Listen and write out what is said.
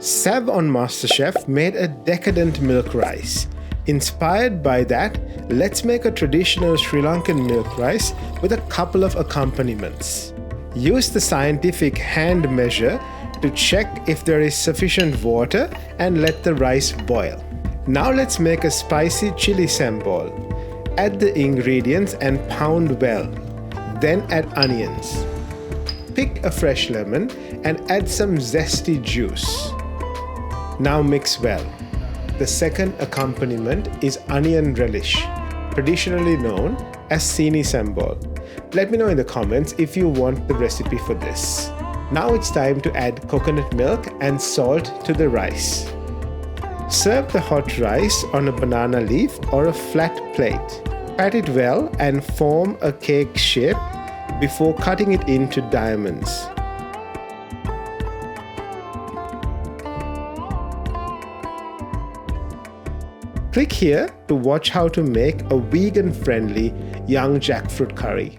Sav on MasterChef made a decadent milk rice. Inspired by that, let's make a traditional Sri Lankan milk rice with a couple of accompaniments. Use the scientific hand measure to check if there is sufficient water and let the rice boil. Now let's make a spicy chili sambal. Add the ingredients and pound well. Then add onions. Pick a fresh lemon and add some zesty juice. Now mix well. The second accompaniment is onion relish, traditionally known as sini sambal. Let me know in the comments if you want the recipe for this. Now it's time to add coconut milk and salt to the rice. Serve the hot rice on a banana leaf or a flat plate. Pat it well and form a cake shape before cutting it into diamonds. Click here to watch how to make a vegan-friendly young jackfruit curry.